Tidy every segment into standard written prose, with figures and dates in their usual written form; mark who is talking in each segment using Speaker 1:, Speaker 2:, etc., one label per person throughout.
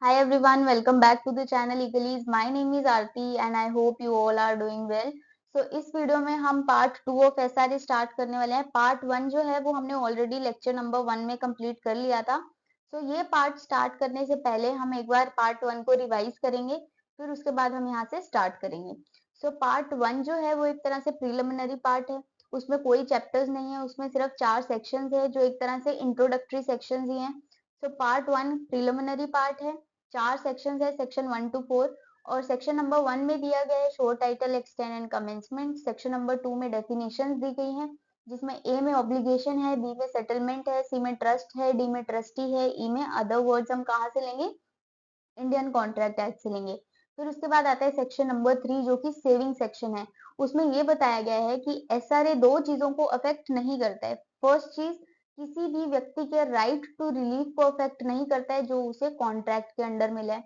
Speaker 1: Hi everyone, welcome back to the channel Eagles. My name is Aarti and I hope you all are doing well. So इस video में हम part 2 of SRA start करने वाले हैं। Part 1 जो है वो हमने ऑलरेडी लेक्चर नंबर 1 में कंप्लीट कर लिया था। सो ये पार्ट स्टार्ट करने से पहले हम एक बार पार्ट 1 को रिवाइज करेंगे, फिर उसके बाद हम यहाँ से स्टार्ट करेंगे। सो पार्ट 1 जो है वो एक तरह से प्रिलिमिनरी पार्ट है। उसमें कोई चैप्टर्स नहीं है, उसमें सिर्फ 4 सेक्शंस है जो एक तरह से इंट्रोडक्टरी सेक्शंस ही हैं। सो पार्ट 1 प्रिलिमिनरी पार्ट है। 4 सेक्शंस है, सेक्शन 1 to 4। और सेक्शन नंबर 1 में दिया गया है शोर title extend and commencement. Section number 2 में डेफिनेशंस दी गई हैं, जिसमें ए में ऑब्लिगेशन है, बी में सेटलमेंट है, सी में ट्रस्ट है, डी में ट्रस्टी है, ई में अदर वर्ड्स हम कहाँ से लेंगे, इंडियन कॉन्ट्रैक्ट एक्ट से लेंगे। फिर उसके बाद आता है सेक्शन नंबर 3 जो कि सेविंग सेक्शन है। उसमें ये बताया गया है कि एसआरए दो चीजों को अफेक्ट नहीं करता है। फर्स्ट चीज, किसी भी व्यक्ति के राइट टू रिलीफ को अफेक्ट नहीं करता है जो उसे कॉन्ट्रैक्ट के अंडर मिला है।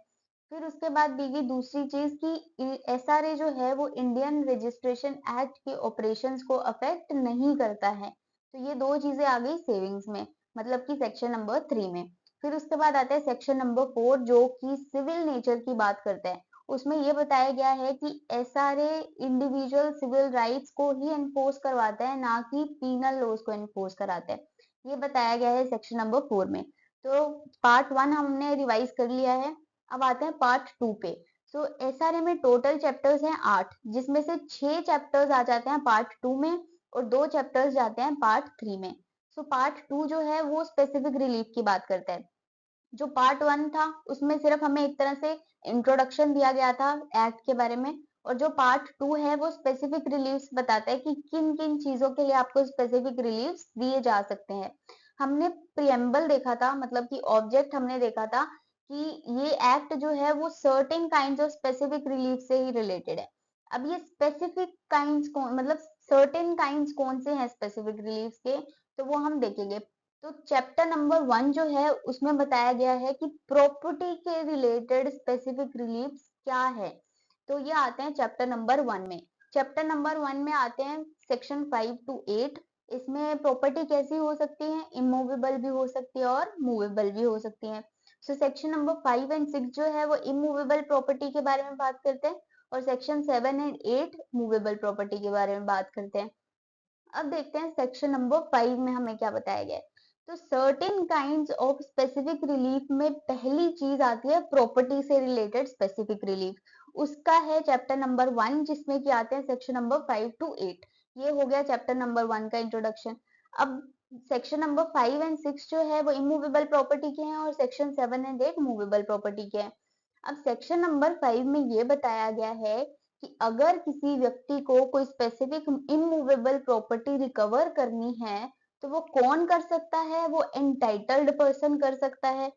Speaker 1: फिर उसके बाद दी गई दूसरी चीज कि एसआरए जो है वो इंडियन रजिस्ट्रेशन एक्ट के ऑपरेशंस को अफेक्ट नहीं करता है। तो ये दो चीजें आ गई सेविंग्स में, मतलब कि सेक्शन नंबर 3 में। फिर उसके बाद आता है सेक्शन नंबर 4 जो कि सिविल नेचर की बात करता है। उसमें यह बताया गया है कि एसआरए इंडिविजुअल सिविल राइट्स को ही एनफोर्स करवाता है, ना कि पीनल लॉज को एनफोर्स कराता है। ये बताया गया है सेक्शन नंबर 4 में। तो पार्ट 1 हमने रिवाइज कर लिया है। अब आते हैं पार्ट 2 पे। सो एसआरए में टोटल चैप्टर्स हैं 8, जिसमें से 6 चैप्टर्स आ जाते हैं पार्ट 2 में और 2 चैप्टर्स जाते हैं पार्ट 3 में। सो पार्ट 2 जो है वो स्पेसिफिक रिलीफ की बात करता है। जो पार्ट 1 था उसमें सिर्फ हमें एक तरह से इंट्रोडक्शन दिया गया था एक्ट के बारे में, और जो पार्ट 2 है वो स्पेसिफिक रिलीफ्स बताता है कि किन किन चीजों के लिए आपको स्पेसिफिक रिलीफ्स दिए जा सकते हैं। हमने प्रियम्बल देखा था, मतलब कि ऑब्जेक्ट हमने देखा था कि ये एक्ट जो है वो certain kinds of specific relief से ही रिलेटेड है। अब ये स्पेसिफिक काइंड्स कौन, मतलब सर्टेन काइंड्स कौन से हैं स्पेसिफिक रिलीफ के, तो वो हम देखेंगे। तो चैप्टर नंबर 1 जो है उसमें बताया गया है कि प्रॉपर्टी के रिलेटेड स्पेसिफिक रिलीफ क्या है। तो ये आते हैं चैप्टर नंबर 1 में। चैप्टर नंबर 1 में आते हैं सेक्शन 5 to 8। इसमें प्रॉपर्टी कैसी हो सकती है, इमूवेबल भी हो सकती है और मूवेबल भी हो सकती है। सो सेक्शन नंबर 5 एंड 6 जो है वो इमूवेबल प्रॉपर्टी के बारे में बात करते हैं, और सेक्शन 7 एंड 8 मूवेबल प्रॉपर्टी के बारे में बात करते हैं। अब देखते हैं सेक्शन नंबर 5 में हमें क्या बताया गया है। तो certain kinds of specific relief में पहली चीज आती है प्रॉपर्टी से रिलेटेड स्पेसिफिक रिलीफ। उसका है चैप्टर नंबर 1, जिसमें कि आते हैं सेक्शन नंबर 5 to 8। ये हो गया चैप्टर नंबर 1 का इंट्रोडक्शन। अब सेक्शन नंबर 5 एंड 6 जो है वो इमूवेबल प्रॉपर्टी के हैं और सेक्शन 7 एंड 8 मूवेबल प्रॉपर्टी के हैं। अब सेक्शन नंबर 5 में ये बताया गया है कि अगर किसी व्यक्ति को कोई स्पेसिफिक इमूवेबल प्रॉपर्टी रिकवर करनी है तो वो कौन कर सकता है, वो एंटाइटल्ड पर्सन कर सकता है।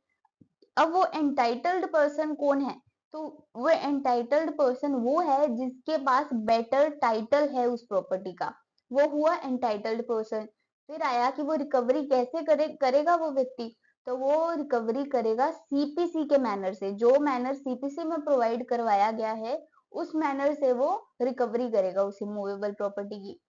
Speaker 1: अब वो एंटाइटल्ड पर्सन कौन है, तो वो एंटाइटल्ड पर्सन वो है जिसके पास बेटर टाइटल है उस प्रॉपर्टी का, वो हुआ एंटाइटल्ड पर्सन। फिर आया कि वो रिकवरी कैसे करेगा वो व्यक्ति, तो वो रिकवरी करेगा सीपीसी के मैनर से। जो मैनर सीपीसी में प्रोवाइड करवाया गया है उस मैनर से वो रिकवरी करेगा उस मूवेबल प्रॉपर्टी की।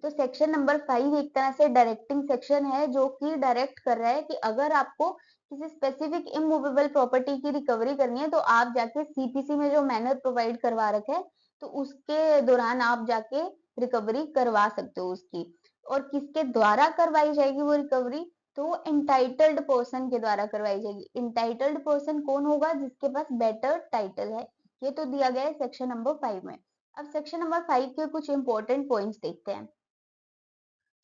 Speaker 1: तो सेक्शन नंबर 5 एक तरह से डायरेक्टिंग सेक्शन है जो कि डायरेक्ट कर रहा है कि अगर आपको किसी स्पेसिफिक इमूवेबल प्रॉपर्टी की रिकवरी करनी है तो आप जाके सीपीसी में जो मैनर प्रोवाइड करवा रखे है तो उसके दौरान आप जाके रिकवरी करवा सकते हो उसकी। और किसके द्वारा करवाई जाएगी वो रिकवरी, तो एंटाइटल्ड पर्सन के द्वारा करवाई जाएगी। एंटाइटल्ड पर्सन कौन होगा, जिसके पास बेटर टाइटल है। ये तो दिया गया है सेक्शन नंबर 5 में। अब सेक्शन नंबर 5 के कुछ इंपॉर्टेंट पॉइंट्स देखते हैं।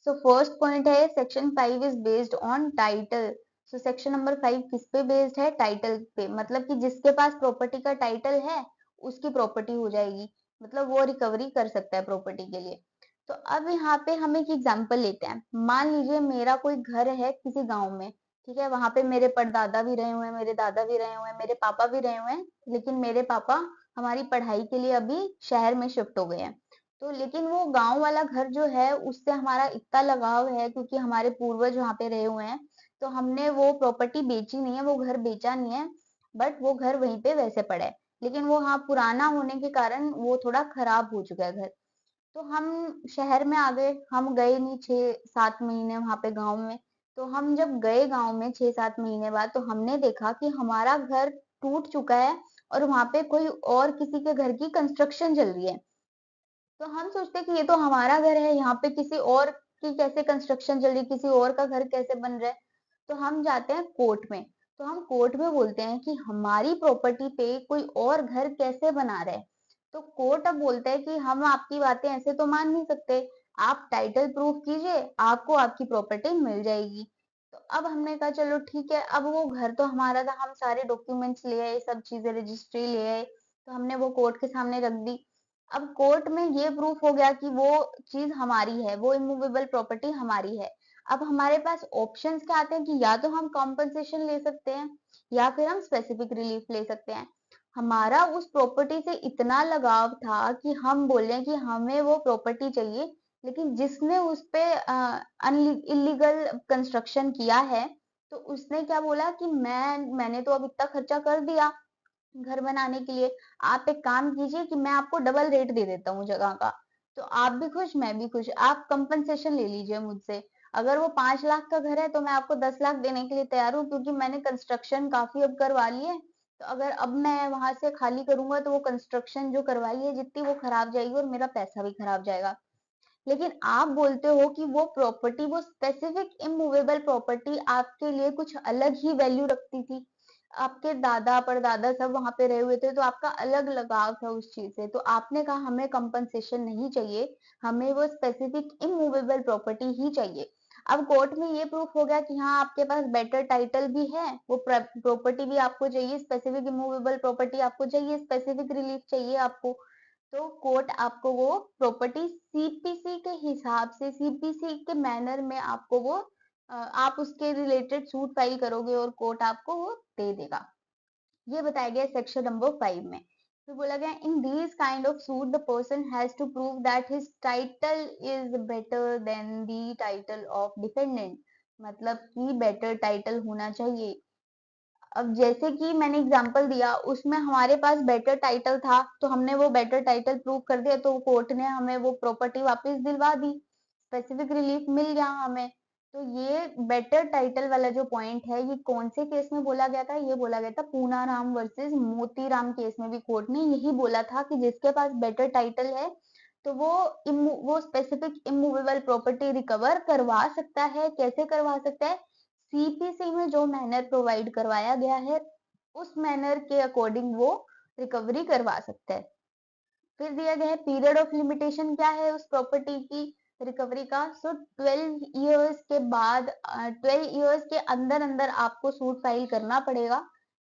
Speaker 1: सो फर्स्ट पॉइंट है section 5 is based on title. So section number 5 किस पे बेस्ड है, टाइटल पे। मतलब कि जिसके पास प्रॉपर्टी का टाइटल है उसकी प्रॉपर्टी हो जाएगी, मतलब वो रिकवरी कर सकता है प्रॉपर्टी के लिए। तो अब यहाँ पे हम एक एग्जांपल लेते हैं। मान लीजिए मेरा कोई घर है किसी गांव में, ठीक है, वहां पे मेरे परदादा भी रहे हुए हैं, मेरे दादा भी रहे हुए हैं, मेरे पापा भी रहे हुए हैं, लेकिन मेरे पापा हमारी पढ़ाई के लिए अभी शहर में शिफ्ट हो गए हैं। तो लेकिन वो गांव वाला घर जो है उससे हमारा इतना लगाव है क्योंकि हमारे पूर्वज वहां पे रहे हुए हैं, तो हमने वो प्रॉपर्टी बेची नहीं है, वो घर बेचा नहीं है, बट वो घर वहीं पे वैसे पड़ा है। लेकिन वो हाँ पुराना होने के कारण वो थोड़ा खराब हो चुका है घर। तो हम शहर में आ गए, हम गए नहीं 6-7 महीने वहां पे गाँव में। तो हम जब गए गाँव में 6-7 महीने बाद, तो हमने देखा कि हमारा घर टूट चुका है और वहाँ पे कोई और किसी के घर की कंस्ट्रक्शन चल रही है। तो हम सोचते हैं कि ये तो हमारा घर है, यहाँ पे किसी और की कैसे कंस्ट्रक्शन चल रही है, किसी और का घर कैसे बन रहा है। तो हम जाते हैं कोर्ट में। तो हम कोर्ट में बोलते हैं कि हमारी प्रॉपर्टी पे कोई और घर कैसे बना रहा है। तो कोर्ट अब बोलता है कि हम आपकी बातें ऐसे तो मान नहीं सकते, आप टाइटल प्रूफ कीजिए, आपको आपकी प्रॉपर्टी मिल जाएगी। तो अब हमने कहा चलो ठीक है, अब वो घर तो हमारा था, हम सारे डॉक्यूमेंट्स ले आए, सब चीजें रजिस्ट्री ले आए, तो हमने वो कोर्ट के सामने रख दी। अब कोर्ट में ये प्रूफ हो गया कि वो चीज हमारी है, वो इमूवेबल प्रॉपर्टी हमारी है। अब हमारे पास ऑप्शंस क्या आते हैं कि या तो हम कॉम्पनसेशन ले सकते हैं या फिर हम स्पेसिफिक रिलीफ ले सकते हैं। हमारा उस प्रॉपर्टी से इतना लगाव था कि हम बोले कि हमें वो प्रॉपर्टी चाहिए, लेकिन जिसने उस पे इलीगल कंस्ट्रक्शन किया है, तो उसने क्या बोला कि मैंने तो अब इतना खर्चा कर दिया घर बनाने के लिए, आप एक काम कीजिए कि मैं आपको डबल रेट दे देता हूँ जगह का। तो आप भी खुश, मैं भी खुश, आप कंपनसेशन ले लीजिए मुझसे। अगर वो 5 लाख का घर है तो मैं आपको 10 लाख देने के लिए तैयार हूँ, क्योंकि मैंने कंस्ट्रक्शन काफ़ी अब करवा ली है। तो अगर अब मैं वहाँ से खाली करूँगा तो वो कंस्ट्रक्शन जो करवाई है जितनी, वो खराब जाएगी और मेरा पैसा भी खराब जाएगा। लेकिन आप बोलते हो कि वो प्रॉपर्टी, वो स्पेसिफिक इमूवेबल प्रॉपर्टी आपके लिए कुछ अलग ही वैल्यू रखती थी। आपके दादा परदादा सब वहां पे रहे हुए थे, तो आपका अलग लगाव था उस चीज से। तो आपने कहा हमें कंपनसेशन नहीं चाहिए, हमें वो स्पेसिफिक इमूवेबल प्रॉपर्टी ही चाहिए। अब कोर्ट में ये प्रूफ हो गया कि हाँ, आपके पास बेटर टाइटल भी है, वो प्रॉपर्टी भी आपको चाहिए, स्पेसिफिक इमूवेबल प्रॉपर्टी आपको चाहिए, स्पेसिफिक रिलीफ चाहिए आपको। तो कोर्ट आपको वो प्रॉपर्टी सीपीसी के हिसाब से, सीपीसी के मैनर में आपको वो आप उसके रिलेटेड सूट फाइल करोगे और कोर्ट आपको वो दे देगा। ये बताया गया सेक्शन नंबर 5 में। फिर बोला गया in these kind of suit the person has to prove that his title is better than the title of defendant. मतलब कि बेटर टाइटल होना चाहिए। अब जैसे कि मैंने एग्जांपल दिया, उसमें हमारे पास बेटर टाइटल था, तो हमने वो बेटर टाइटल प्रूव कर दिया, तो कोर्ट ने हमें वो प्रॉपर्टी वापस दिलवा दी, स्पेसिफिक रिलीफ मिल गया हमें। तो ये बेटर टाइटल वाला जो पॉइंट है, ये कौन से केस में बोला गया था? ये बोला गया था पूनाराम वर्सेस मोतीराम केस में। भी कोर्ट ने यही बोला था कि जिसके पास बेटर टाइटल है, तो वो स्पेसिफिक इमूवेबल प्रॉपर्टी रिकवर करवा सकता है। कैसे करवा सकता है? सीपीसी में जो मैनर प्रोवाइड करवाया गया है, उस मैनर के अकॉर्डिंग वो रिकवरी करवा सकता है। फिर दिया गया है पीरियड ऑफ लिमिटेशन क्या है उस प्रॉपर्टी की रिकवरी का। सो 12 इयर्स के बाद, 12 इयर्स के अंदर अंदर आपको सूट फाइल करना पड़ेगा,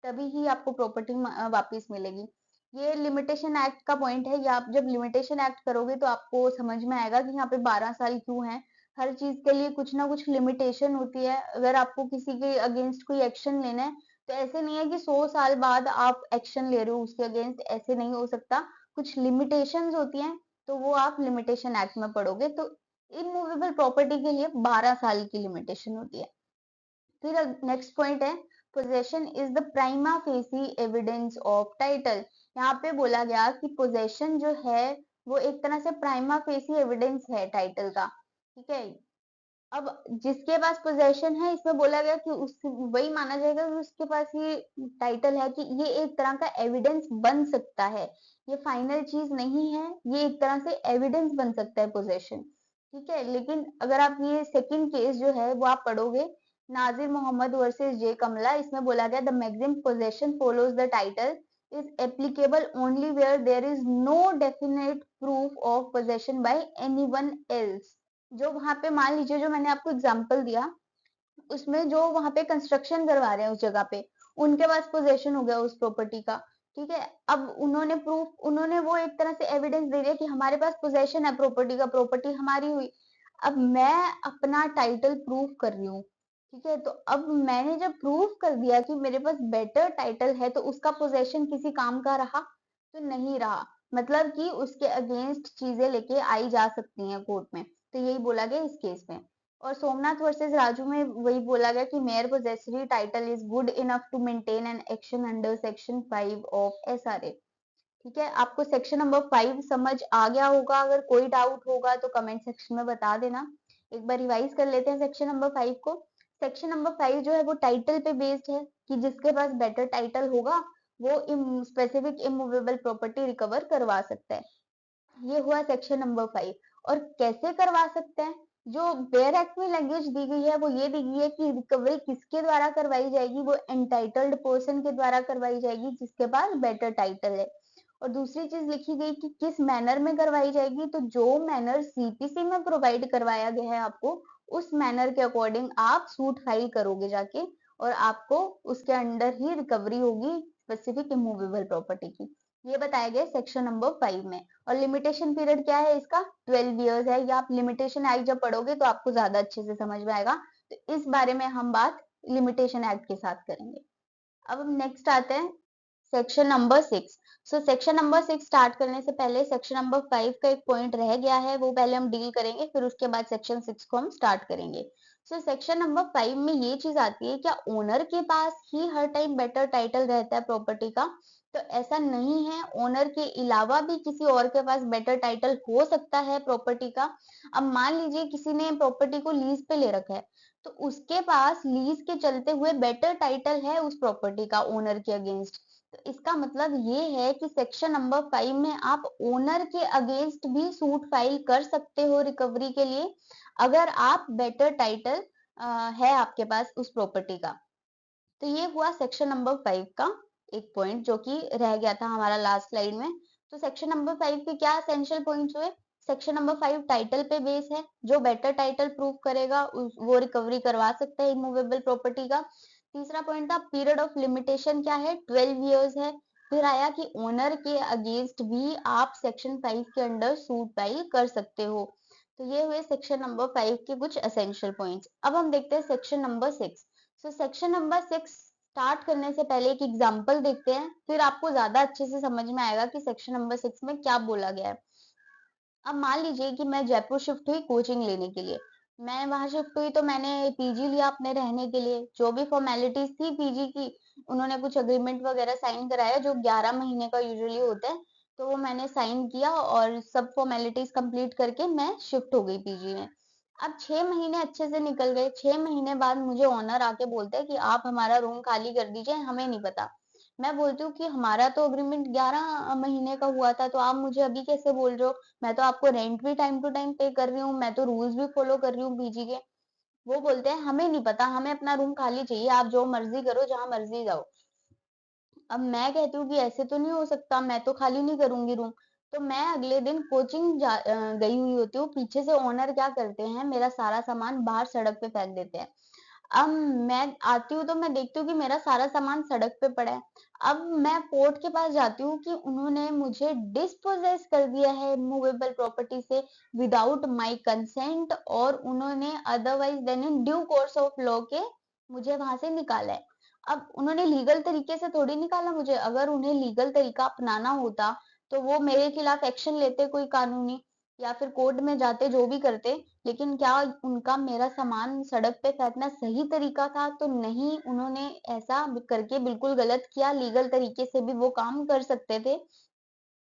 Speaker 1: तभी ही आपको प्रॉपर्टी वापस मिलेगी। ये लिमिटेशन एक्ट का पॉइंट है। ये आप जब लिमिटेशन एक्ट करोगे तो आपको समझ में आएगा कि यहाँ पे 12 साल क्यों है। हर चीज के लिए कुछ ना कुछ लिमिटेशन होती है। अगर आपको किसी के अगेंस्ट कोई एक्शन लेना है, तो ऐसे नहीं है कि 100 साल बाद आप एक्शन ले रहे हो उसके अगेंस्ट, ऐसे नहीं हो सकता। कुछ लिमिटेशंस होती हैं, तो वो आप लिमिटेशन एक्ट में पढ़ोगे। तो इमूवेबल प्रॉपर्टी के लिए 12 साल की लिमिटेशन होती है। फिर नेक्स्ट पॉइंट है possession is the prima facie evidence of title. यहाँ पे बोला गया कि पोजेशन जो है वो एक तरह से प्राइमा फेसी एविडेंस है टाइटल का। ठीक है। अब जिसके पास पोजेशन है, इसमें बोला गया कि उस वही माना जाएगा कि उसके पास ये टाइटल है, कि ये एक तरह का एविडेंस बन सकता है। ये फाइनल चीज नहीं है, ये एक तरह से एविडेंस बन सकता है पोजेशन। ठीक है। लेकिन अगर आप ये सेकंड केस जो है वो आप पढ़ोगे, नाजिर मोहम्मद वर्सेस जे कमला, इसमें बोला गया the maximum possession follows the title is applicable only where there is no definite proof of possession by anyone else। जो वहां पे मान लीजिए, जो मैंने आपको एग्जांपल दिया, उसमें जो वहां पे कंस्ट्रक्शन करवा रहे हैं उस जगह पे, उनके पास पोजेशन हो गया उस प्रॉपर्टी का। ठीक है। अब उन्होंने वो एक तरह से एविडेंस दे दिया कि हमारे पास पोजेशन है प्रॉपर्टी का, प्रॉपर्टी हमारी हुई। अब मैं अपना टाइटल प्रूव कर रही हूँ। ठीक है। तो अब मैंने जब प्रूव कर दिया कि मेरे पास बेटर टाइटल है, तो उसका पोजेशन किसी काम का रहा? तो नहीं रहा। मतलब कि उसके अगेंस्ट चीजें लेके आई जा सकती हैं कोर्ट में। तो यही बोला गया इस केस में। और सोमनाथ वर्सेस राजू में वही बोला गया कि mere possessory title is good enough to maintain an action under section 5 of SRA. ठीक है। आपको सेक्शन नंबर 5 समझ आ गया होगा। अगर कोई डाउट होगा तो कमेंट सेक्शन में बता देना। एक बार रिवाइज कर लेते हैं सेक्शन नंबर 5 को। सेक्शन नंबर 5 जो है वो टाइटल पे बेस्ड है कि जिसके पास बेटर टाइटल होगा वो स्पेसिफिक इमूवेबल प्रॉपर्टी रिकवर करवा सकता है। ये हुआ सेक्शन नंबर 5। और कैसे करवा सकते हैं? जो बेयर एक्ट में लैंग्वेज दी गई है वो ये दी गई है कि रिकवरी किसके द्वारा करवाई जाएगी, वो एंटाइटल्ड पर्सन के द्वारा करवाई जाएगी जिसके पास बेटर टाइटल है। और दूसरी चीज लिखी गई कि किस मैनर में करवाई जाएगी, तो जो मैनर सीपीसी में प्रोवाइड करवाया गया है आपको, उस मैनर के अकॉर्डिंग आप सूट फाइल करोगे जाके, और आपको उसके अंडर ही रिकवरी होगी स्पेसिफिक इमूवेबल प्रॉपर्टी की। ये बताया गया सेक्शन नंबर 5 में। और लिमिटेशन पीरियड क्या है इसका? 12 इयर्स है। या आप लिमिटेशन एक्ट जब पढ़ोगे तो आपको ज्यादा अच्छे से समझ में आएगा। तो इस बारे में हम बात लिमिटेशन एक्ट के साथ करेंगे। अब हम नेक्स्ट आते हैं सेक्शन नंबर 6। सो सेक्शन नंबर 6 स्टार्ट करने से पहले सेक्शन नंबर 5 का एक पॉइंट रह गया है, वो पहले हम डील करेंगे, फिर उसके बाद सेक्शन 6 को हम स्टार्ट करेंगे। सो सेक्शन नंबर 5 में ये चीज आती है, क्या ओनर के पास ही हर टाइम बेटर टाइटल रहता है प्रॉपर्टी का? तो ऐसा नहीं है, ओनर के अलावा भी किसी और के पास बेटर टाइटल हो सकता है प्रॉपर्टी का। अब मान लीजिए किसी ने प्रॉपर्टी को लीज पे ले रखा है, तो उसके पास लीज के चलते हुए बेटर टाइटल है उस प्रॉपर्टी का ओनर के अगेंस्ट। तो इसका मतलब ये है कि सेक्शन नंबर 5 में आप ओनर के अगेंस्ट भी सूट फाइल कर सकते हो रिकवरी के लिए, अगर आप बेटर टाइटल है आपके पास उस प्रॉपर्टी का। तो ये हुआ सेक्शन नंबर 5 का एक पॉइंट जो कि रह गया था हमारा लास्ट स्लाइड में। तो सेक्शन नंबर 5 के क्या एसेंशियल पॉइंट्स हुए? सेक्शन नंबर 5 टाइटल पे बेस है, जो बेटर टाइटल प्रूव करेगा वो रिकवरी करवा सकता है इमूवेबल प्रॉपर्टी का। तीसरा पॉइंट था पीरियड ऑफ लिमिटेशन क्या है? 12 इयर्स है। फिर आया कि ओनर के अगेंस्ट भी आप सेक्शन 5 के अंडर सूट फाइल कर सकते हो। तो ये हुए सेक्शन नंबर 5 के कुछ एसेंशियल पॉइंट्स। अब हम देखते हैं सेक्शन नंबर 6। सो सेक्शन नंबर 6 स्टार्ट करने से पहले एक एग्जांपल देखते हैं, फिर आपको ज्यादा अच्छे से समझ में आएगा कि सेक्शन नंबर 6 में क्या बोला गया है। अब मान लीजिए कि मैं जयपुर शिफ्ट हुई कोचिंग लेने के लिए। मैं वहां शिफ्ट हुई तो मैंने पीजी लिया अपने रहने के लिए। जो भी फॉर्मेलिटीज थी पीजी की, उन्होंने कुछ अग्रीमेंट वगैरह साइन कराया जो 11 महीने का यूजुअली होता है। तो वो मैंने साइन किया और सब फॉर्मेलिटीज कंप्लीट करके मैं शिफ्ट हो गई पीजी में। अब 6 महीने अच्छे से निकल गए। 6 महीने बाद मुझे ओनर आके बोलता है कि आप हमारा रूम खाली कर दीजिए, हमें नहीं पता। मैं बोलती हूँ कि हमारा तो अग्रीमेंट 11 महीने का हुआ था, तो आप मुझे अभी कैसे बोल रहे हो? मैं तो आपको रेंट भी टाइम टू टाइम पे कर रही हूँ, मैं तो रूल्स भी फॉलो कर रही हूँ पीजी के। वो बोलते हैं हमें नहीं पता, हमें अपना रूम खाली चाहिए, आप जो मर्जी करो, जहां मर्जी जाओ। अब मैं कहती हूँ कि ऐसे तो नहीं हो सकता, मैं तो खाली नहीं करूंगी रूम। तो मैं अगले दिन कोचिंग गई हुई होती हूँ, पीछे से ओनर क्या करते हैं, मेरा सारा सामान बाहर सड़क पे फेंक देते हैं। अब मैं आती हूँ तो मैं देखती हूँ कि मेरा सारा सामान सड़क पे पड़ा है। अब मैं कोर्ट के पास जाती हूँ कि उन्होंने मुझे डिस्पोजेस कर दिया है मूवेबल प्रॉपर्टी से विदाउट माय कंसेंट, और उन्होंने otherwise than in due course of law के मुझे वहां से निकाला है। अब उन्होंने लीगल तरीके से थोड़ी निकाला मुझे। अगर उन्हें लीगल तरीका अपनाना होता तो वो मेरे खिलाफ एक्शन लेते कोई कानूनी, या फिर कोर्ट में जाते, जो भी करते। लेकिन क्या उनका मेरा सामान सड़क पे फेंकना सही तरीका था? तो नहीं, उन्होंने ऐसा करके बिल्कुल गलत किया। लीगल तरीके से भी वो काम कर सकते थे,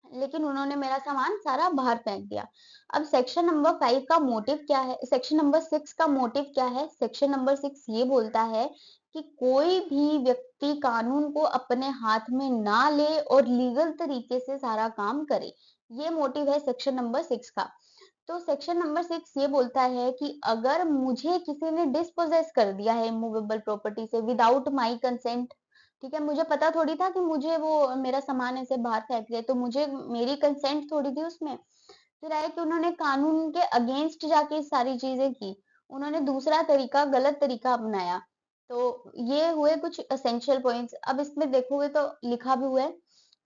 Speaker 1: लेकिन उन्होंने मेरा सामान सारा बाहर फेंक दिया। अब सेक्शन नंबर 5 का मोटिव क्या है? सेक्शन नंबर 6 का मोटिव क्या है? सेक्शन नंबर 6 ये बोलता है कि कोई भी व्यक्ति कानून को अपने हाथ में ना ले और लीगल तरीके से सारा काम करे। ये मोटिव है सेक्शन नंबर 6 का। तो सेक्शन नंबर 6 ये बोलता है कि अगर मुझे किसी ने डिस्पोजेस कर दिया है मूवेबल प्रॉपर्टी से विदाउट माय कंसेंट, ठीक है, मुझे पता थोड़ी था कि मुझे वो मेरा सामान ऐसे बाहर फेंक दिया, तो मुझे मेरी कंसेंट थोड़ी थी उसमें। फिर आया कि उन्होंने कानून के अगेंस्ट जाके सारी चीजें की, उन्होंने दूसरा तरीका, गलत तरीका अपनाया। तो ये हुए कुछ एसेंशियल पॉइंट्स। अब इसमें देखोगे तो लिखा भी हुआ है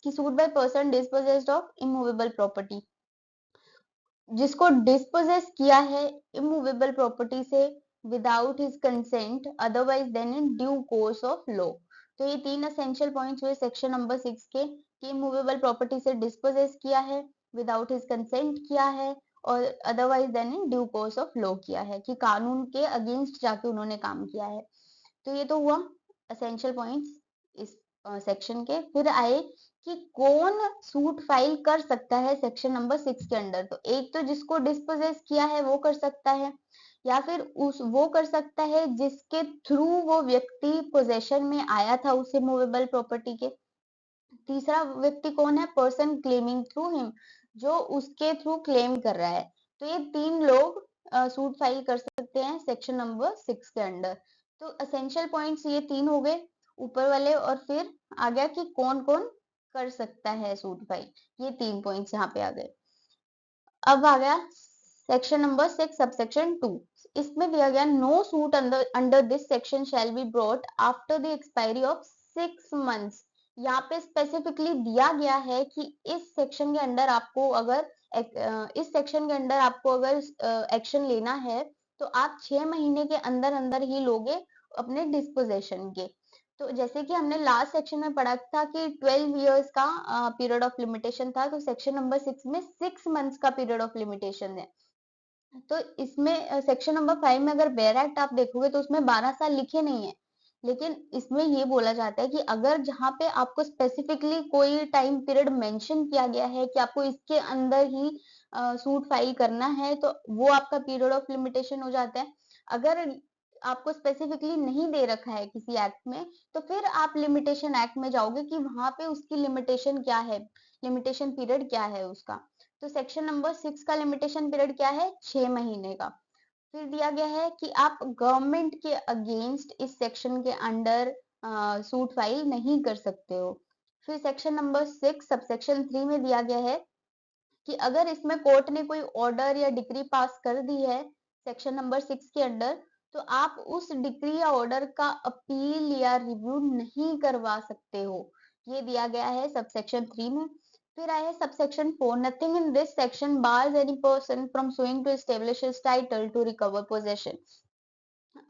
Speaker 1: कि suit by person dispossessed of immovable property, जिसको डिस्पोजेस किया है इमूवेबल प्रॉपर्टी से without his consent otherwise than in due course of law. तो ये 3 एसेंशियल पॉइंट्स हुए सेक्शन नंबर 6 के कि इमूवेबल प्रॉपर्टी से डिस्पोजेस किया है, विदाउट हिज कंसेंट किया है, और otherwise than in due course of law किया है, कि कानून के अगेंस्ट जाके उन्होंने काम किया है। तो ये तो हुआ एसेंशियल पॉइंट्स इस सेक्शन के। फिर आए कि कौन सूट फाइल कर सकता है सेक्शन नंबर 6 के अंडर। तो एक तो जिसको डिस्पोजेस किया है वो कर सकता है, या फिर उस वो कर सकता है जिसके थ्रू वो व्यक्ति पोजेशन में आया था उस मूवेबल प्रॉपर्टी के। तीसरा व्यक्ति कौन है? पर्सन क्लेमिंग थ्रू हिम, जो उसके थ्रू क्लेम कर रहा है। तो ये 3 लोग सूट फाइल कर सकते हैं सेक्शन नंबर 6 के अंडर। तो एसेंशियल पॉइंट्स ये 3 हो गए ऊपर वाले, और फिर आ गया कि कौन-कौन कर सकता है सूट फाइल। ये 3 पॉइंट्स यहाँ पे आ गए। अब आ गया सेक्शन नंबर 6 सबसेक्शन 2। इसमें दिया गया no suit under under this section shall be brought after the expiry of 6 months. यहाँ पे स्पेसिफिकली दिया गया है कि इस सेक्शन के अंडर आपको अगर इस सेक्शन के अंडर आपको अगर एक्शन लेना है तो आप 6 महीने के अंदर अंदर ही लोगे अपने डिस्पोजेशन के। तो जैसे कि हमने लास्ट सेक्शन में पढ़ा था कि 12 इयर्स का पीरियड ऑफ लिमिटेशन था, तो सेक्शन नंबर 6 में 6 मंथ्स का पीरियड ऑफ लिमिटेशन है। तो इसमें सेक्शन नंबर 5 में अगर बेयर एक्ट आप देखोगे तो उसमें 12 साल लिखे नहीं है, लेकिन इसमें ये बोला जाता है कि अगर जहाँ पे आपको स्पेसिफिकली कोई टाइम पीरियड मेंशन किया गया है कि आपको इसके अंदर ही सूट फाइल करना है, तो वो आपका पीरियड ऑफ लिमिटेशन हो जाता है। अगर आपको स्पेसिफिकली नहीं दे रखा है किसी एक्ट में, तो फिर आप लिमिटेशन एक्ट में जाओगे कि वहां पे उसकी लिमिटेशन क्या है, लिमिटेशन पीरियड क्या है उसका। तो सेक्शन नंबर 6 का लिमिटेशन पीरियड क्या है? 6 महीने का। फिर दिया गया है कि आप गवर्नमेंट के अगेंस्ट इस सेक्शन के अंडर सूट फाइल नहीं कर सकते हो। फिर सेक्शन नंबर 6 सबसेक्शन 3 में दिया गया है कि अगर इसमें कोर्ट ने कोई ऑर्डर या डिक्री पास कर दी है सेक्शन नंबर 6 के अंडर, तो आप उस डिक्री या ऑर्डर का अपील या रिव्यू नहीं करवा सकते हो। ये दिया गया है सबसेक्शन 3 में। फिर आया है subsection 4। Nothing in this section bars any person from suing to establish his title to recover possession.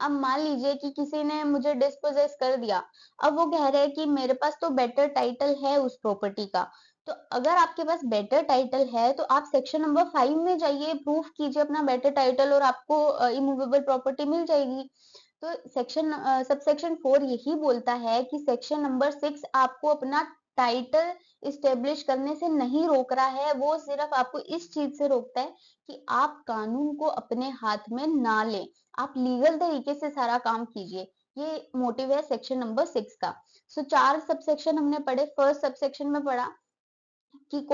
Speaker 1: अब मान लीजिए कि किसी ने मुझे डिस्पोजेस कर दिया, अब वो कह रहे हैं कि मेरे पास तो बेटर टाइटल है उस प्रॉपर्टी का। तो अगर आपके पास बेटर टाइटल है तो आप सेक्शन नंबर 5 में जाइए, प्रूफ कीजिए अपना बेटर टाइटल और आपको इमूवेबल प्रॉपर्टी मिल जाएगी। तो सबसेक्शन 4 यही बोलता है कि सेक्शन नंबर 6 आपको अपना टाइटल इस्टेब्लिश करने से नहीं रोक रहा है, वो सिर्फ आपको इस चीज से रोकता है कि आप कानून को अपने हाथ में ना लें, आप लीगल तरीके से सारा काम कीजिए। ये मोटिव है सेक्शन नंबर 6 का। सो 4 सबसेक्शन हमने पढ़े। फर्स्ट सबसेक्शन में पढ़ा कि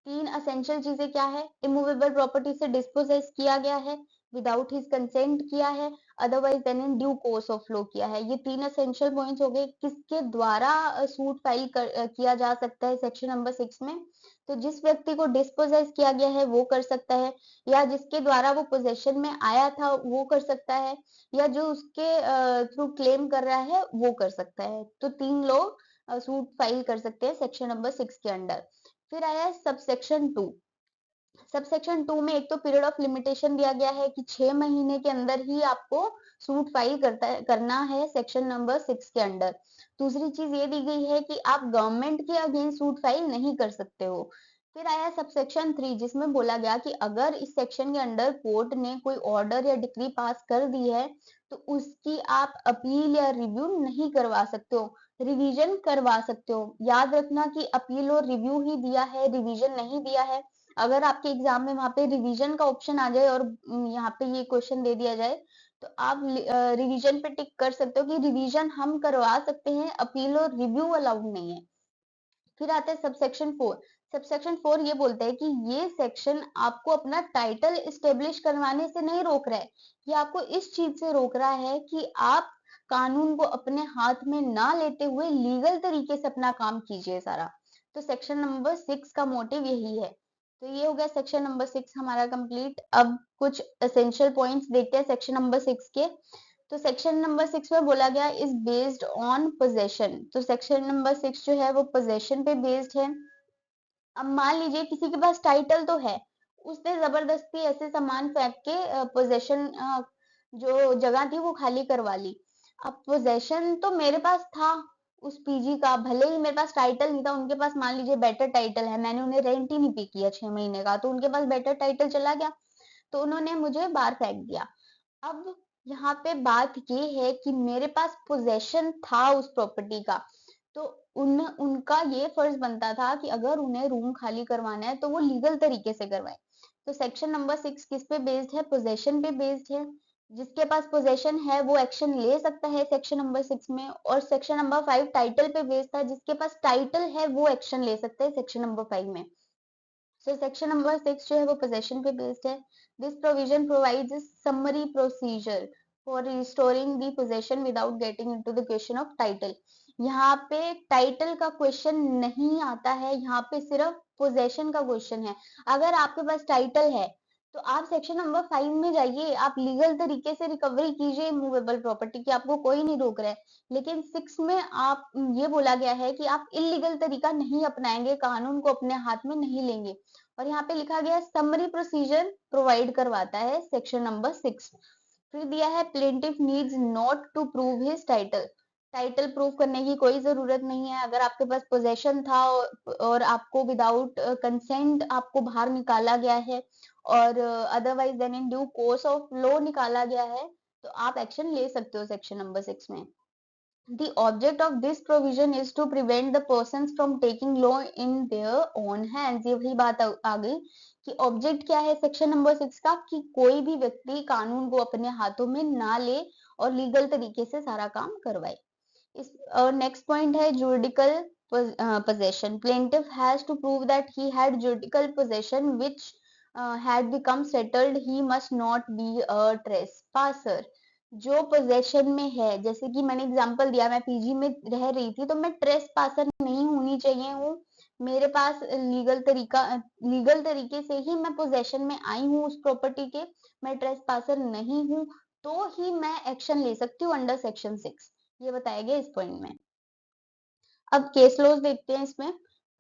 Speaker 1: 3 एसेंशियल चीजें क्या है? इमूवेबल प्रॉपर्टी से डिस्पोजेस किया गया है, विदाउट हिज कंसेंट किया है, otherwise than in due course of law किया है। ये 3 एसेंशियल पॉइंट्स हो गए किसके द्वारा सूट फाइल किया जा सकता है सेक्शन नंबर 6 में। तो जिस व्यक्ति को डिस्पोजेस किया गया है वो कर सकता है, या जिसके द्वारा वो पोजेशन में आया था वो कर सकता है, या जो उसके थ्रू क्लेम कर रहा है वो कर सकता है। तो 3 लोग सूट फाइल कर सकते हैं सेक्शन नंबर 6 के अंडर। फिर आया सबसेक्शन 2। सबसेक्शन 2 में एक तो पीरियड ऑफ लिमिटेशन दिया गया है कि 6 महीने के अंदर ही आपको सूट फाइल करना है सेक्शन नंबर 6 के अंडर। दूसरी चीज ये दी गई है कि आप गवर्नमेंट के अगेंस्ट सूट फाइल नहीं कर सकते हो। फिर आया सबसेक्शन 3 जिसमें बोला गया कि अगर इस सेक्शन के अंडर कोर्ट ने कोई ऑर्डर या डिक्री पास कर दी है तो उसकी आप अपील या रिव्यू नहीं करवा सकते हो, रिवीजन करवा सकते हो। याद रखना कि अपील और रिव्यू ही दिया है, रिवीजन नहीं दिया है। अगर आपके एग्जाम में वहां पे रिवीजन का ऑप्शन आ जाए और यहाँ पे ये क्वेश्चन दे दिया जाए तो आप रिवीजन पे टिक कर सकते हो कि रिवीजन हम करवा सकते हैं, अपील और रिव्यू अलाउड नहीं है। फिर आता है सबसेक्शन 4। सबसेक्शन 4 ये बोलता है कि ये सेक्शन आपको अपना टाइटल एस्टेब्लिश करवाने से नहीं रोक रहा है, ये आपको इस चीज से रोक रहा है कि आप कानून को अपने हाथ में ना लेते हुए लीगल तरीके से अपना काम कीजिए सारा। तो सेक्शन नंबर 6 का मोटिव यही है। तो ये हो गया सेक्शन नंबर 6 हमारा कंप्लीट। अब कुछ एसेंशियल पॉइंट्स देखते हैं सेक्शन नंबर 6 के। तो सेक्शन नंबर 6 में बोला गया इज बेस्ड ऑन पोजेशन। तो सेक्शन नंबर 6 जो है वो पोजेशन पे बेस्ड है। अब मान लीजिए किसी के पास टाइटल तो है, उसने जबरदस्ती ऐसे सामान फेंक के पोजेशन जो जगह थी वो खाली करवा ली। अब पोजेशन तो मेरे पास था उस पीजी का, भले ही मेरे पास टाइटल नहीं था, उनके पास मान लीजिए बेटर टाइटल है, मैंने उन्हें रेंट ही नहीं पे किया 6 महीने का, तो उनके पास बेटर टाइटल चला गया, तो उन्होंने मुझे बाहर फेंक दिया। अब यहाँ पे बात ये है कि मेरे पास पोजेशन था उस प्रॉपर्टी का, तो उनका ये फर्ज बनता था कि अगर उन्हें रूम खाली करवाना है तो वो लीगल तरीके से करवाए। तो सेक्शन नंबर 6 किस पे बेस्ड है? पोजेशन पे बेस्ड है। जिसके पास पोजेशन है वो एक्शन ले सकता है सेक्शन नंबर 6 में, और सेक्शन नंबर 5 टाइटल पे बेस्ड था, जिसके पास टाइटल है वो एक्शन ले सकता है सेक्शन नंबर 5 में। सो सेक्शन नंबर 6 जो है वो पोजेशन पे बेस्ड है। This provision provides summary procedure for restoring the possession without getting into the question of title. यहाँ पे टाइटल का क्वेश्चन नहीं आता है, यहाँ पे सिर्फ पोजेशन का क्वेश्चन है। अगर आपके पास टाइटल है तो आप सेक्शन नंबर 5 में जाइए, आप लीगल तरीके से रिकवरी कीजिए मूवेबल प्रॉपर्टी की, आपको कोई नहीं रोक रहा है। लेकिन 6 में आप ये बोला गया है कि आप इलीगल तरीका नहीं अपनाएंगे, कानून को अपने हाथ में नहीं लेंगे। और यहाँ पे लिखा गया समरी प्रोसीजर प्रोवाइड करवाता है सेक्शन नंबर 6। फिर दिया है plaintiff needs not to prove his title. Title prove करने की कोई जरूरत नहीं है। अगर आपके पास पोजेशन था और आपको विदाउट कंसेंट आपको बाहर निकाला गया है, और otherwise than in due course of law निकाला गया है, तो आप एक्शन ले सकते हो सेक्शन नंबर 6 में। The object of this provision is to prevent the persons from taking law in their own hands। ये वही बात आ गई कि ऑब्जेक्ट क्या है सेक्शन नंबर 6 का, कि कोई भी व्यक्ति कानून को अपने हाथों में ना ले और लीगल तरीके से सारा काम करवाए। इस नेक्स्ट पॉइंट है judicial possession। Plaintiff has to prove that he had judicial possession which had become settled। He must not be a trespasser। जो पोजेशन में है, जैसे कि मैंने एग्जांपल दिया, मैं पीजी में रह रही थी तो मैं ट्रेसपासर नहीं होनी चाहिए हूँ। मेरे पास लीगल तरीके से ही मैं पोजेशन में आई हूँ उस प्रॉपर्टी के, मैं ट्रेसपासर नहीं हूँ, तो ही मैं एक्शन ले सकती हूँ अंडर सेक्शन 6। ये बताया गया इस पॉइंट में। अब केस लॉज देखते हैं इसमें।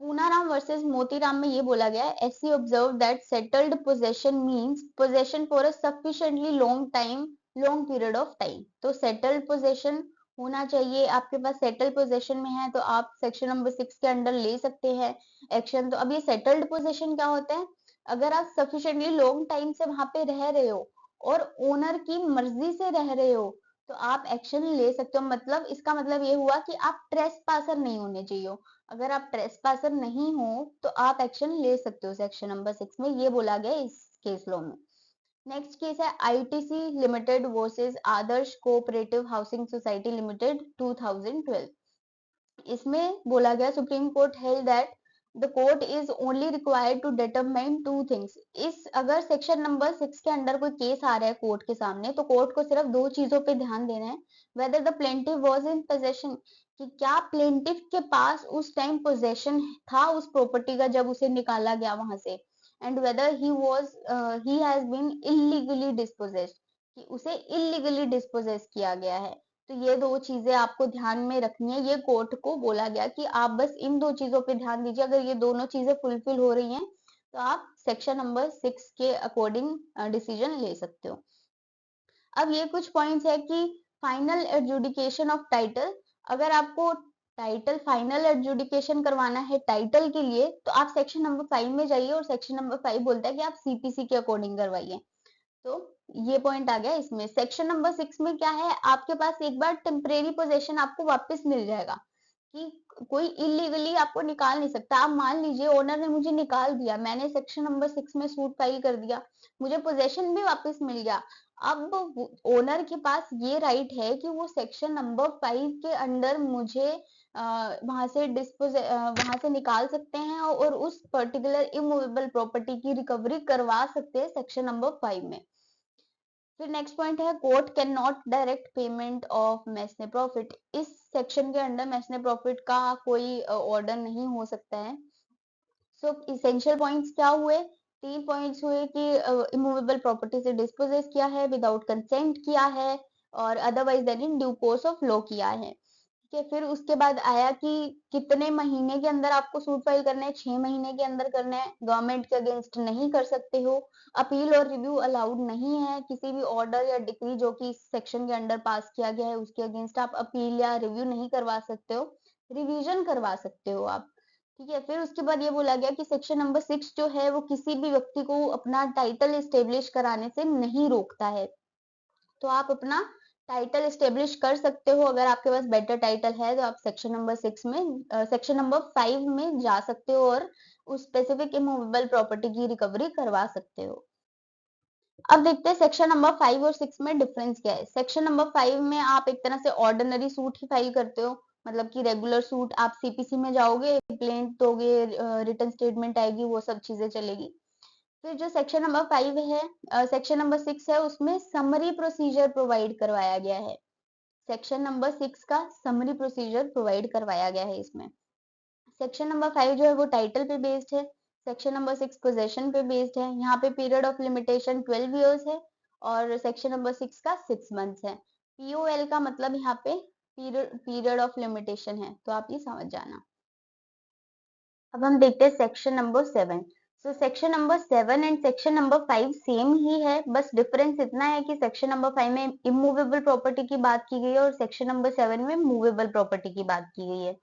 Speaker 1: पूनाराम वर्सेस मोतीराम में ये बोला गया है, SC observe that settled possession means possession for a sufficiently long period of time. तो सेटल्ड पोजेशन होना चाहिए, आपके पास सेटल पोजेशन में है तो आप सेक्शन नंबर 6 के अंडर ले सकते हैं एक्शन। तो अब ये सेटल्ड पोजेशन क्या होता है? अगर आप सफिशिएंटली लॉन्ग टाइम से वहां पे रह रहे हो और ओनर की मर्जी से रह रहे हो, तो आप एक्शन ले सकते हो। मतलब इसका मतलब ये हुआ कि आप ट्रेसपासर नहीं होने चाहिए। अगर आप ट्रेसपासर नहीं हो तो आप एक्शन ले सकते हो सेक्शन नंबर 6 में, ये बोला गया इस केस लॉ में। नेक्स्ट केस है ITC limited versus Adarsh cooperative housing society limited 2012। इसमें बोला गया Supreme Court held that the court is only required to determine two things. इस अगर सेक्शन नंबर 6 के अंडर कोई केस आ रहा है कोर्ट के सामने, तो कोर्ट को सिर्फ दो चीजों पे ध्यान देना है। Whether the plaintiff was in possession, कि क्या प्लेंटिफ के पास उस टाइम पोजेशन था उस प्रॉपर्टी का जब उसे निकाला गया वहां से, and whether he has been illegally dispossessed, कि उसे इलीगली डिस्पोजेस किया गया है। तो ये दो चीजें आपको ध्यान में रखनी है। ये कोर्ट को बोला गया कि आप बस इन दो चीजों पे ध्यान दीजिए। अगर ये दोनों चीजें फुलफिल हो रही हैं तो आप सेक्शन नंबर 6 के अकॉर्डिंग डिसीजन ले सकते हो। अब ये कुछ पॉइंट्स है कि फाइनल एडजुडिकेशन ऑफ टाइटल। अगर आपको टाइटल फाइनल एडजुडिकेशन करवाना है टाइटल के लिए, तो आप सेक्शन नंबर 5 में जाइए, और सेक्शन नंबर 5 बोलता है कि आप सीपीसी के अकॉर्डिंग करवाइए। तो ये पॉइंट आ गया इसमें। सेक्शन नंबर 6 में क्या है, आपके पास एक बार टेम्परेरी पोजेशन आपको वापस मिल जाएगा, कि कोई इलीगली आपको निकाल नहीं सकता। आप मान लीजिए ओनर ने मुझे निकाल दिया, मैंने सेक्शन नंबर 6 में सूट फाइल कर दिया, मुझे पोजेशन भी वापस मिल गया। अब ओनर के पास ये राइट है कि वो सेक्शन नंबर 5 के अंडर मुझे वहां से वहां से निकाल सकते हैं, और उस पर्टिकुलर इमूवेबल प्रॉपर्टी की रिकवरी करवा सकते हैं सेक्शन नंबर 5 में। फिर नेक्स्ट पॉइंट है court can not direct payment of mesne profit. इस सेक्शन के अंडर मैसने प्रॉफिट का कोई ऑर्डर नहीं हो सकता है। सो इसेंशियल पॉइंट्स क्या हुए? 3 पॉइंट्स हुए कि इमूवेबल प्रॉपर्टी से डिस्पोजेस किया है, विदाउट कंसेंट किया है, और otherwise than in due course of law किया है। ठीक है, फिर उसके बाद आया कि कितने महीने के अंदर आपको सूट फाइल करना है, 6 महीने के अंदर करना है, गवर्नमेंट के अगेंस्ट नहीं कर सकते हो, अपील और रिव्यू अलाउड नहीं है। किसी भी ऑर्डर या डिक्री जो कि इस सेक्शन के अंडर पास किया गया है उसके अगेंस्ट आप अपील या रिव्यू नहीं करवा सकते हो, रिवीजन करवा सकते हो आप। ठीक है, फिर उसके बाद ये बोला गया कि सेक्शन नंबर 6 जो है वो किसी भी व्यक्ति को अपना टाइटल एस्टेब्लिश कराने से नहीं रोकता है। तो आप अपना टाइटल स्टेब्लिश कर सकते हो। अगर आपके पास बेटर टाइटल है तो आप सेक्शन नंबर 6 में सेक्शन नंबर 5 में जा सकते हो और उस स्पेसिफिक इमूवेबल प्रॉपर्टी की रिकवरी करवा सकते हो। अब देखते हैं सेक्शन नंबर 5 और 6 में डिफरेंस क्या है। सेक्शन नंबर 5 में आप एक तरह से ऑर्डिनरी सूट ही फाइल करते हो, मतलब कि रेगुलर सूट। आप सीपीसी में जाओगे, प्लेंट दोगे, रिटन स्टेटमेंट आएगी, वो सब चीजें चलेगी। फिर जो सेक्शन नंबर 5 है, सेक्शन नंबर 6 है, उसमें समरी प्रोसीजर प्रोवाइड करवाया गया है। सेक्शन नंबर 6 का समरी प्रोसीजर प्रोवाइड करवाया गया है इसमें। सेक्शन नंबर 5 जो है वो टाइटल पे बेस्ड है। सेक्शन नंबर 6 पोजेशन पे बेस्ड है। यहाँ पे पीरियड ऑफ लिमिटेशन 12 इयर्स है और सेक्शन नंबर 6 का 6 मंथ्स है। पीओएल का मतलब यहाँ पे पीरियड ऑफ लिमिटेशन है, तो आप ये समझ जाना। अब हम देखते हैं section number 7। So section number 7 and section number 5 same ही है, बस डिफरेंस इतना है कि सेक्शन नंबर 5 में इमूवेबल प्रॉपर्टी की बात की गई है और सेक्शन नंबर 7 में मूवेबल प्रॉपर्टी की बात की गई है।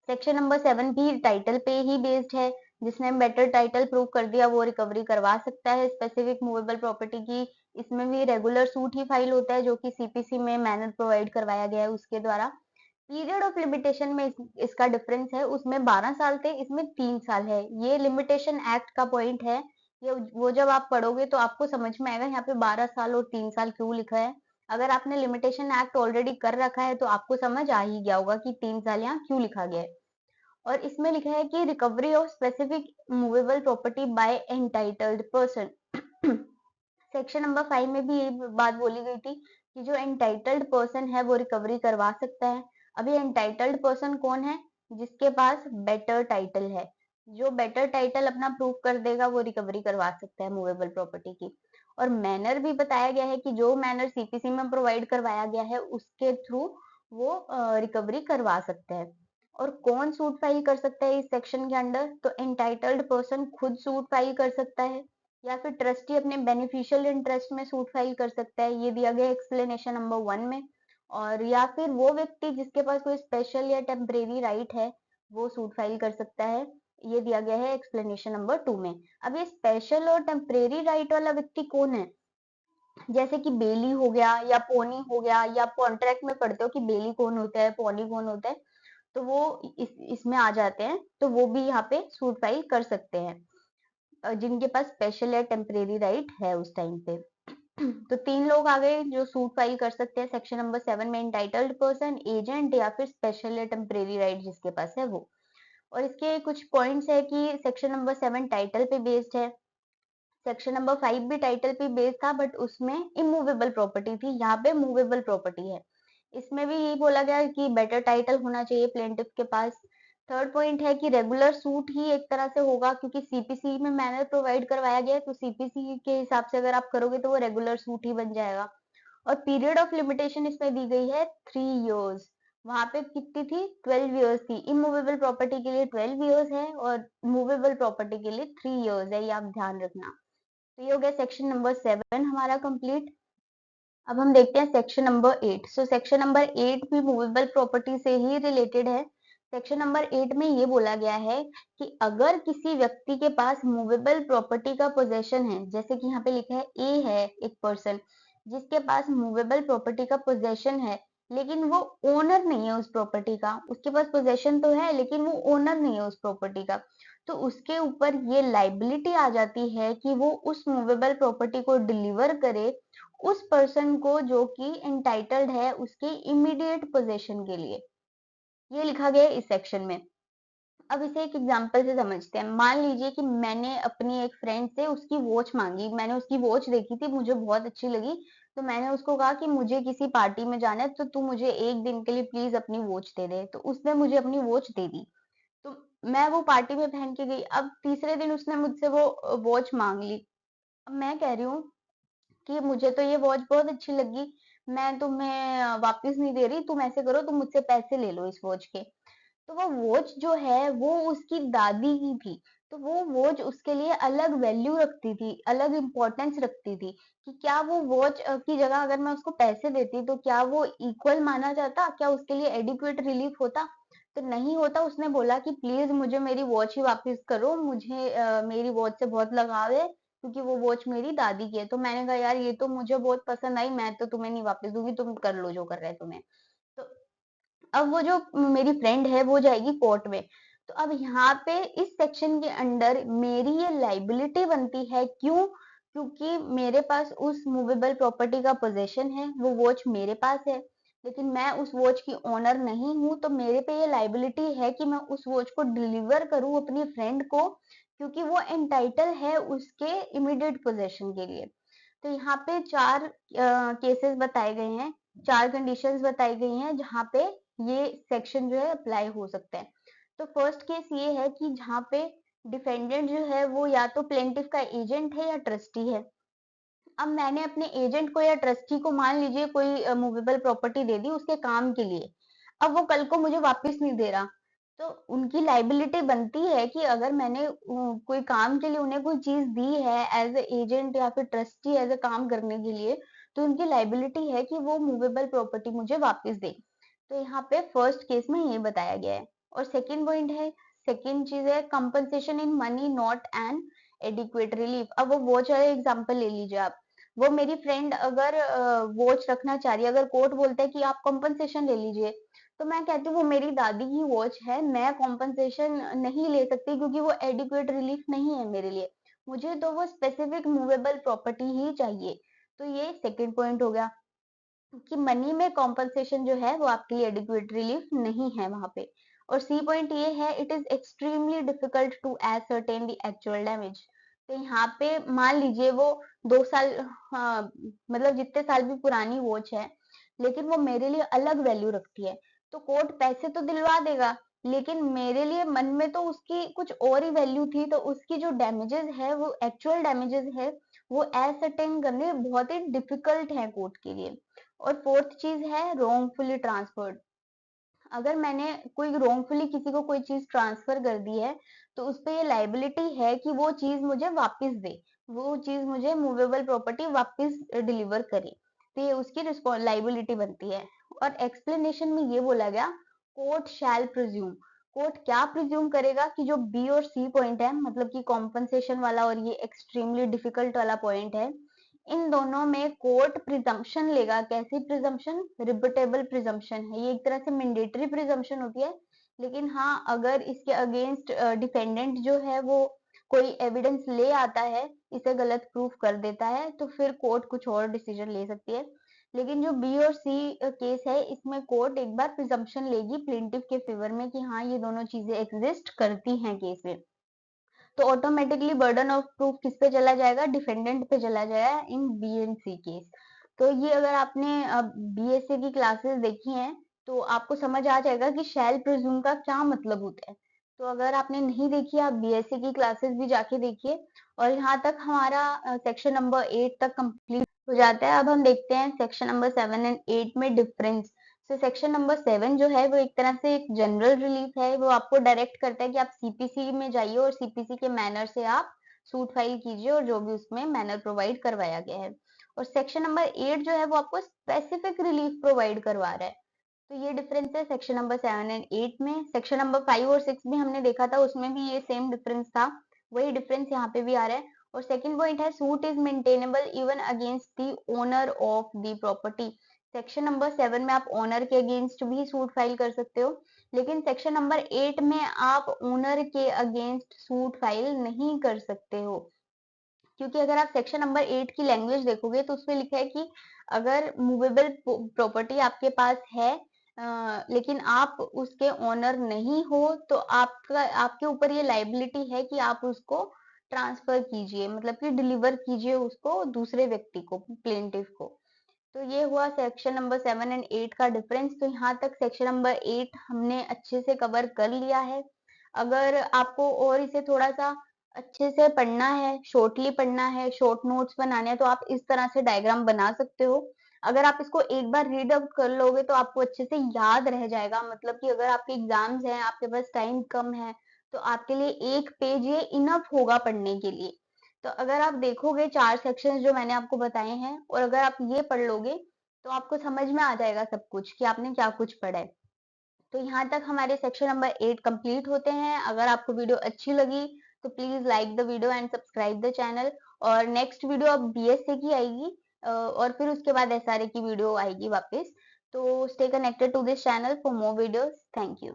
Speaker 1: सेक्शन नंबर 7 भी टाइटल पे ही बेस्ड है। जिसने बेटर टाइटल प्रूव कर दिया वो रिकवरी करवा सकता है स्पेसिफिक मूवेबल प्रॉपर्टी की। इसमें भी रेगुलर सूट ही फाइल होता है जो कि सीपीसी में मैनर प्रोवाइड करवाया गया है उसके द्वारा। पीरियड ऑफ लिमिटेशन में इसका डिफरेंस है, उसमें 12 साल थे, इसमें 3 साल है। ये लिमिटेशन एक्ट का पॉइंट है। ये वो जब आप पढ़ोगे तो आपको समझ में आएगा यहाँ पे 12 साल और 3 साल क्यों लिखा है। अगर आपने लिमिटेशन एक्ट ऑलरेडी कर रखा है तो आपको समझ आ ही गया होगा कि 3 साल यहाँ क्यों लिखा गया है। और इसमें लिखा है कि recovery of specific movable property bye entitled person. Section number 5 में भी यही बात बोली गई थी कि जो एंटाइटल्ड पर्सन है वो रिकवरी करवा सकता है। अभी एंटाइटल्ड पर्सन कौन है? जिसके पास बेटर टाइटल है। जो बेटर टाइटल अपना प्रूव कर देगा वो रिकवरी करवा सकता है मूवेबल प्रॉपर्टी की। और मैनर भी बताया गया है कि जो मैनर सीपीसी में प्रोवाइड करवाया गया है उसके थ्रू वो रिकवरी करवा सकता है। और कौन सूट फाइल कर सकता है इस सेक्शन के अंडर? तो एंटाइटल्ड पर्सन खुद सूट फाइल कर सकता है या फिर ट्रस्टी अपने बेनिफिशियल इंटरेस्ट में सूट फाइल कर सकता है, ये दिया गया एक्सप्लेनेशन नंबर 1 में। और या फिर वो व्यक्ति जिसके पास कोई स्पेशल या टेम्परेरी राइट है वो सूट फाइल कर सकता है, ये दिया गया है एक्सप्लेनेशन नंबर 2 में। अब ये स्पेशल और टेम्परेरी राइट वाला व्यक्ति कौन है? जैसे कि बेली हो गया या पोनी हो गया, या आप कॉन्ट्रैक्ट में पढ़ते हो कि बेली कौन होता है, पोनी कौन होता है, तो वो इसमें आ जाते हैं, तो वो भी यहाँ पे सूट फाइल कर सकते हैं जिनके पास स्पेशल या टेम्परेरी राइट है उस टाइम पे। तो 3 लोग आ गए जो सूट फाइल कर सकते हैं सेक्शन नंबर 7 में, एंटाइटल्ड पर्सन, एजेंट या फिर स्पेशल या टेम्परेरी राइट जिसके पास है वो। और इसके कुछ पॉइंट्स है कि सेक्शन नंबर 7 टाइटल पे बेस्ड है। सेक्शन नंबर 5 भी टाइटल पे बेस्ड था बट उसमें इमूवेबल प्रॉपर्टी थी, यहाँ पे मूवेबल प्रॉपर्टी है। इसमें भी यही बोला गया कि बेटर टाइटल होना चाहिए प्लेंटिफ के पास। थर्ड पॉइंट है कि रेगुलर सूट ही एक तरह से होगा क्योंकि सीपीसी में मैनर प्रोवाइड करवाया गया है, तो सीपीसी के हिसाब से अगर आप करोगे तो वो रेगुलर सूट ही बन जाएगा। और पीरियड ऑफ लिमिटेशन इसमें दी गई है 3 इयर्स। वहां पे कितनी थी? 12 इयर्स थी। इमूवेबल प्रॉपर्टी के लिए 12 इयर्स है और मूवेबल प्रॉपर्टी के लिए 3 इयर्स है, ये आप ध्यान रखना। तो ये हो गया सेक्शन नंबर 7 हमारा कंप्लीट। अब हम देखते हैं सेक्शन नंबर 8। सो सेक्शन नंबर 8 भी मूवेबल प्रॉपर्टी से ही रिलेटेड है। सेक्शन नंबर 8 में ये बोला गया है कि अगर किसी व्यक्ति के पास मूवेबल प्रॉपर्टी का पोजेशन है, जैसे कि यहाँ पे लिखा है ए है एक पर्सन जिसके पास मूवेबल प्रॉपर्टी का पोजेशन है, लेकिन वो ओनर नहीं है उस प्रॉपर्टी का। उसके पास पोजेशन तो है लेकिन वो ओनर नहीं है उस प्रॉपर्टी का, तो उसके ऊपर ये लाइबिलिटी आ जाती है कि वो उस मूवेबल प्रॉपर्टी को डिलीवर करे उस पर्सन को जो कि एंटाइटल्ड है उसके इमीडिएट पोजेशन के लिए। ये लिखा गया है इस सेक्शन में। अब इसे एक एग्जांपल से समझते हैं। मान लीजिए कि मैंने अपनी एक फ्रेंड से उसकी वॉच मांगी, मैंने उसकी वॉच देखी थी, मुझे बहुत अच्छी लगी, तो मैंने उसको कहा कि मुझे किसी पार्टी में जाना है तो तू मुझे एक दिन के लिए प्लीज अपनी वॉच दे दे। तो उसने मुझे अपनी वॉच दे दी, तो मैं वो पार्टी में पहन के गई। अब तीसरे दिन उसने मुझसे वो वॉच मांग ली। अब मैं कह रही हूँ कि मुझे तो ये वॉच बहुत अच्छी लगी, मैं तुम्हें वापस नहीं दे रही, तुम ऐसे करो तुम मुझसे पैसे ले लो इस वॉच के। तो वो वॉच जो है वो उसकी दादी की थी, तो वो वॉच उसके लिए अलग वैल्यू रखती थी, अलग इम्पोर्टेंस रखती थी कि क्या वो वॉच की जगह अगर मैं उसको पैसे देती तो क्या वो इक्वल माना जाता, क्या उसके लिए एडिक्वेट रिलीफ होता? तो नहीं होता। उसने बोला कि प्लीज मुझे मेरी वॉच ही वापस करो, मुझे मेरी वॉच से बहुत लगाव है, क्योंकि वो वॉच मेरी दादी की है। तो मैंने कहा यार ये तो मुझे बहुत पसंद आई, मैं तो तुम्हें नहीं वापस दूंगी, तुम कर लो जो कर रहे हैं तुम्हें। तो अब वो जो मेरी फ्रेंड है वो जाएगी कोर्ट में। तो अब यहाँ पे इस सेक्शन के अंडर मेरी ये लाइबिलिटी बनती है। क्यों? क्योंकि मेरे पास उस मूवेबल प्रॉपर्टी का पोजेशन है, वो वॉच मेरे पास है, लेकिन मैं उस वॉच की ओनर नहीं हूँ। तो मेरे पे ये लाइबिलिटी है कि मैं उस वॉच को डिलीवर करूँ अपनी फ्रेंड को, क्योंकि वो एंटाइटल है उसके इमीडिएट पोजेशन के लिए। तो यहाँ पे 4 केसेस बताए गए हैं, 4 कंडीशंस बताई गई हैं जहाँ पे ये सेक्शन जो है अप्लाई हो सकता है। तो फर्स्ट केस ये है कि जहाँ पे डिफेंडेंट जो है वो या तो प्लेंटिफ का एजेंट है या ट्रस्टी है। अब मैंने अपने एजेंट को या ट्रस्टी को मान लीजिए कोई मूवेबल प्रॉपर्टी दे दी उसके काम के लिए, अब वो कल को मुझे वापस नहीं दे रहा, तो उनकी लाइबिलिटी बनती है कि अगर मैंने कोई काम के लिए उन्हें कोई चीज दी है एज ए एजेंट या फिर ट्रस्टी एज ए काम करने के लिए, तो उनकी लाइबिलिटी है कि वो मूवेबल प्रॉपर्टी मुझे वापस दे। तो यहाँ पे फर्स्ट केस में ये बताया गया है। और सेकंड पॉइंट है, सेकंड चीज है compensation in money not an adequate relief. अब वो वॉच वाले एग्जांपल ले लीजिए आप। वो मेरी फ्रेंड अगर वॉच रखना चाह रही है, अगर कोर्ट बोलता है कि आप कंपनसेशन ले लीजिए, तो मैं कहती हूँ वो मेरी दादी की वॉच है, मैं कॉम्पनसेशन नहीं ले सकती क्योंकि वो एडिक्वेट रिलीफ नहीं है मेरे लिए। मुझे तो वो स्पेसिफिक मूवेबल प्रॉपर्टी ही चाहिए। तो ये सेकंड पॉइंट हो गया कि मनी में कॉम्पनसेशन जो है वो आपके लिए एडिक्वेट रिलीफ नहीं है वहां पे। और सी पॉइंट ये है, it is extremely difficult to ascertain the actual damage. तो यहाँ पे मान लीजिए वो 2 साल, हाँ, मतलब जितने साल भी पुरानी वॉच है, लेकिन वो मेरे लिए अलग वैल्यू रखती है। तो कोर्ट पैसे तो दिलवा देगा, लेकिन मेरे लिए मन में तो उसकी कुछ और ही वैल्यू थी, तो उसकी जो डैमेजेस है वो एक्चुअल डैमेजेस है, वो एसर्टेन करने बहुत ही डिफिकल्ट है कोर्ट के लिए। और फोर्थ चीज है रोंगफुली ट्रांसफर्ड। अगर मैंने कोई रोंगफुली किसी को कोई चीज ट्रांसफर कर दी है, तो उस पे ये लाइबिलिटी है कि वो चीज मुझे वापस दे, वो चीज मुझे मूवेबल प्रॉपर्टी वापस डिलीवर करे। तो ये उसकी लाइबिलिटी बनती है। और एक्सप्लेनेशन में ये बोला गया, कोर्ट शैल प्रिज्यूम। कोर्ट क्या प्रिज्यूम करेगा कि जो बी और सी पॉइंट है, मतलब कि कॉम्पनसेशन वाला और ये एक्सट्रीमली डिफिकल्ट वाला पॉइंट है, इन दोनों में कोर्ट प्रिजम्पशन लेगा। कैसी प्रिजम्पशन? रिबटेबल प्रिजम्पशन है। ये एक तरह से मैंडेटरी प्रिजम्पशन होती है, लेकिन हाँ अगर इसके अगेंस्ट डिफेंडेंट जो है वो कोई एविडेंस ले आता है, इसे गलत प्रूफ कर देता है, तो फिर कोर्ट कुछ और डिसीजन ले सकती है। लेकिन जो बी और सी केस है, इसमें कोर्ट एक बार प्रिजम्पशन लेगी प्लेंटिफ के फेवर में कि हाँ ये दोनों चीजें एग्जिस्ट करती हैं केस में। तो ऑटोमेटिकली बर्डन ऑफ प्रूफ किस पे चला जाएगा? डिफेंडेंट पे चला जाएगा in B and C case. तो ये अगर आपने बीएसए की क्लासेस देखी हैं, तो आपको समझ आ जाएगा कि शैल प्रिज्यूम का क्या मतलब होता है। तो अगर आपने नहीं देखी, आप बीएसए की क्लासेस भी जाके देखिए। और यहाँ तक हमारा सेक्शन नंबर 8 तक कंप्लीट हो जाता है। अब हम देखते हैं सेक्शन नंबर 7 एंड 8 में डिफरेंस। तो सेक्शन नंबर 7 जो है वो एक तरह से एक जनरल रिलीफ है, वो आपको डायरेक्ट करता है कि आप सीपीसी में जाइए और सीपीसी के मैनर से आप सूट फाइल कीजिए और जो भी उसमें मैनर प्रोवाइड करवाया गया है। और सेक्शन नंबर 8 जो है वो आपको स्पेसिफिक रिलीफ प्रोवाइड करवा रहा है। तो ये डिफरेंस है सेक्शन नंबर 7 एंड 8 में। सेक्शन नंबर 5 और 6 भी हमने देखा था, उसमें भी ये सेम डिफरेंस था, वही डिफरेंस यहाँ पे भी आ रहा है। और सेकंड पॉइंट है, suit is maintainable even against the owner of the property. Section number 7 में आप ओनर के अगेंस्ट भी सूट फाइल कर सकते हो, लेकिन सेक्शन नंबर 8 में आप ओनर के अगेंस्ट सूट फाइल नहीं कर सकते हो। क्योंकि अगर आप सेक्शन नंबर 8 की लैंग्वेज देखोगे तो उसमें लिखा है कि अगर मूवेबल प्रॉपर्टी आपके पास है, लेकिन आप उसके ओनर नहीं हो, तो आपके ऊपर ये लाइबिलिटी है कि आप उसको ट्रांसफर कीजिए, मतलब कि डिलीवर कीजिए उसको दूसरे व्यक्ति को, प्लेंटिफ को। तो ये हुआ सेक्शन नंबर 7 एंड 8 का डिफरेंस। तो यहाँ तक सेक्शन नंबर 8 हमने अच्छे से कवर कर लिया है। अगर आपको और इसे थोड़ा सा अच्छे से पढ़ना है, शॉर्टली पढ़ना है, शॉर्ट नोट्स बनाने हैं, तो आप इस तरह से डायग्राम बना सकते हो। अगर आप इसको एक बार रीड आउट कर लोगे तो आपको अच्छे से याद रह जाएगा। मतलब कि अगर आपके एग्जाम्स हैं, आपके पास टाइम कम है, तो आपके लिए एक पेज ये इनफ होगा पढ़ने के लिए। तो अगर आप देखोगे 4 सेक्शंस जो मैंने आपको बताए हैं, और अगर आप ये पढ़ लोगे, तो आपको समझ में आ जाएगा सब कुछ कि आपने क्या कुछ पढ़ा है। तो यहाँ तक हमारे सेक्शन नंबर 8 कंप्लीट होते हैं। अगर आपको वीडियो अच्छी लगी तो please like the video and subscribe the channel. और नेक्स्ट वीडियो अब बीएसए की आएगी और फिर उसके बाद एसआरए की वीडियो आएगी वापस। तो stay connected to this channel for more videos. Thank you.